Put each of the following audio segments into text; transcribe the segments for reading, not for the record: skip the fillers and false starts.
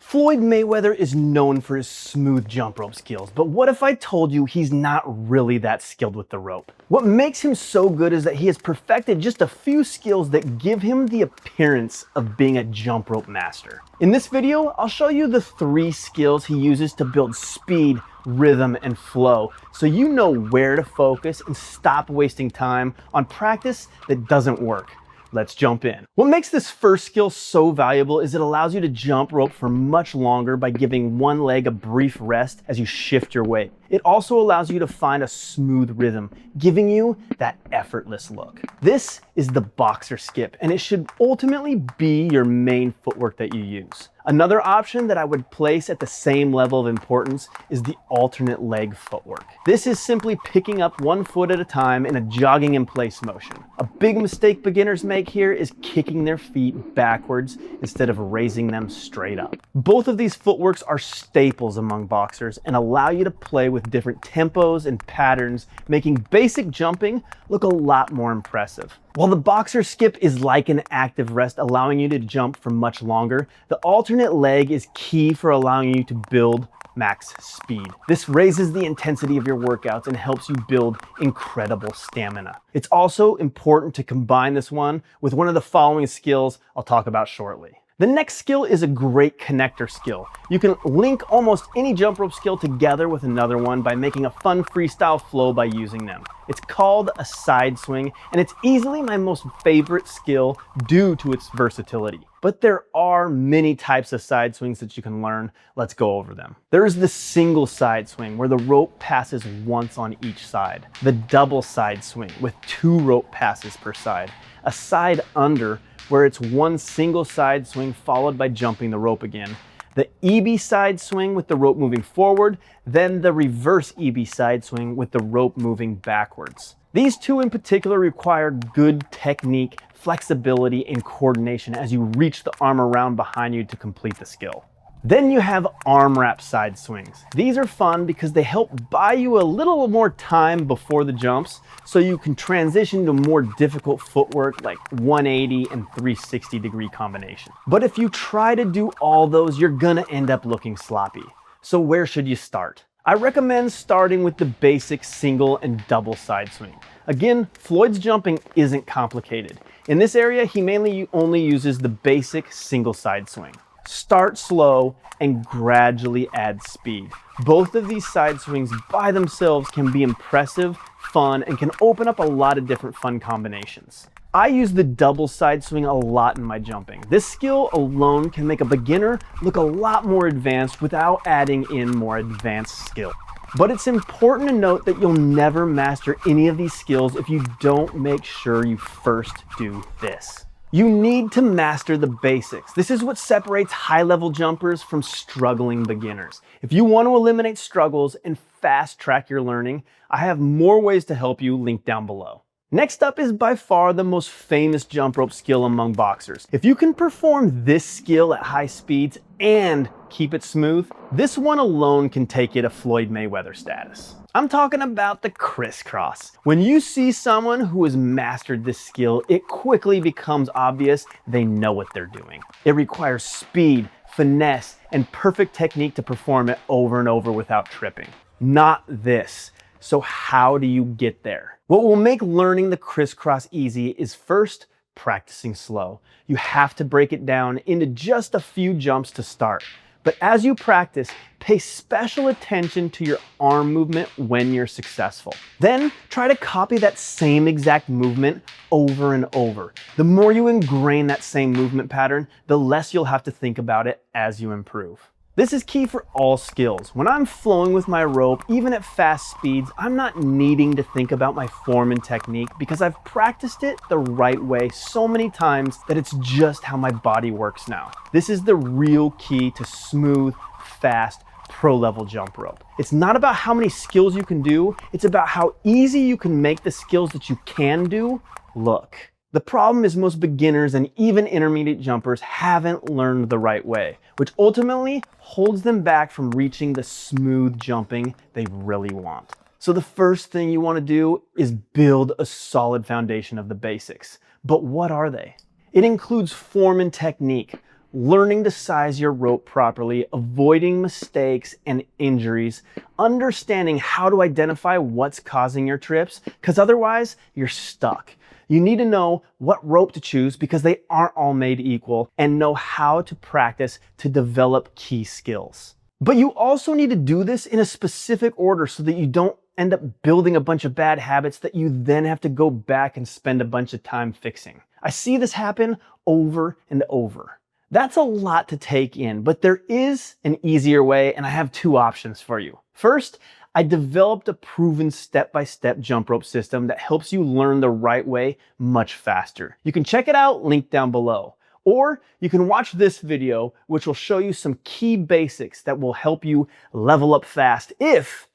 Floyd Mayweather is known for his smooth jump rope skills, but what if I told you he's not really that skilled with the rope? What makes him so good is that he has perfected just a few skills that give him the appearance of being a jump rope master. In this video, I'll show you the 3 skills he uses to build speed, rhythm, and flow, so you know where to focus and stop wasting time on practice that doesn't work. Let's jump in. What makes this first skill so valuable is it allows you to jump rope for much longer by giving one leg a brief rest as you shift your weight. It also allows you to find a smooth rhythm, giving you that effortless look. This is the boxer skip, and it should ultimately be your main footwork that you use. Another option that I would place at the same level of importance is the alternate leg footwork. This is simply picking up one foot at a time in a jogging in place motion. A big mistake beginners make here is kicking their feet backwards instead of raising them straight up. Both of these footworks are staples among boxers and allow you to play with different tempos and patterns, making basic jumping look a lot more impressive. While the boxer skip is like an active rest, allowing you to jump for much longer, the alternate leg is key for allowing you to build max speed. This raises the intensity of your workouts and helps you build incredible stamina. It's also important to combine this one with one of the following skills I'll talk about shortly. The next skill is a great connector skill. You can link almost any jump rope skill together with another one by making a fun freestyle flow by using them. It's called a side swing, and it's easily my most favorite skill due to its versatility. But there are many types of side swings that you can learn. Let's go over them. There is the single side swing where the rope passes once on each side. The double side swing with 2 rope passes per side. A side under where it's one single side swing followed by jumping the rope again. The EB side swing with the rope moving forward, then the reverse EB side swing with the rope moving backwards. These 2 in particular require good technique, flexibility, and coordination as you reach the arm around behind you to complete the skill. Then you have arm wrap side swings. These are fun because they help buy you a little more time before the jumps so you can transition to more difficult footwork like 180 and 360 degree combination. But if you try to do all those, you're gonna end up looking sloppy. So where should you start? I recommend starting with the basic single and double side swing. Again, Floyd's jumping isn't complicated. In this area, he mainly only uses the basic single side swing. Start slow and gradually add speed. Both of these side swings by themselves can be impressive, fun, and can open up a lot of different fun combinations. I use the double side swing a lot in my jumping. This skill alone can make a beginner look a lot more advanced without adding in more advanced skill. But it's important to note that you'll never master any of these skills if you don't make sure you first do this. You need to master the basics. This is what separates high-level jumpers from struggling beginners. If you want to eliminate struggles and fast track your learning, I have more ways to help you linked down below. Next up is by far the most famous jump rope skill among boxers. If you can perform this skill at high speeds and keep it smooth, this one alone can take you to Floyd Mayweather status. I'm talking about the crisscross. When you see someone who has mastered this skill, it quickly becomes obvious they know what they're doing. It requires speed, finesse, and perfect technique to perform it over and over without tripping. Not this. So how do you get there? What will make learning the crisscross easy is first, practicing slow. You have to break it down into just a few jumps to start. But as you practice, pay special attention to your arm movement when you're successful. Then try to copy that same exact movement over and over. The more you ingrain that same movement pattern, the less you'll have to think about it as you improve. This is key for all skills. When I'm flowing with my rope, even at fast speeds, I'm not needing to think about my form and technique because I've practiced it the right way so many times that it's just how my body works now. This is the real key to smooth, fast, pro-level jump rope. It's not about how many skills you can do, it's about how easy you can make the skills that you can do look. The problem is most beginners and even intermediate jumpers haven't learned the right way, which ultimately holds them back from reaching the smooth jumping they really want. So the first thing you want to do is build a solid foundation of the basics. But what are they? It includes form and technique, learning to size your rope properly, avoiding mistakes and injuries, understanding how to identify what's causing your trips, because otherwise you're stuck. You need to know what rope to choose because they aren't all made equal, and know how to practice to develop key skills. But you also need to do this in a specific order so that you don't end up building a bunch of bad habits that you then have to go back and spend a bunch of time fixing. I see this happen over and over. That's a lot to take in, but there is an easier way, and I have two options for you. First, I developed a proven step-by-step jump rope system that helps you learn the right way much faster. You can check it out, link down below. Or you can watch this video, which will show you some key basics that will help you level up fast if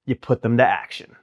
you put them to action.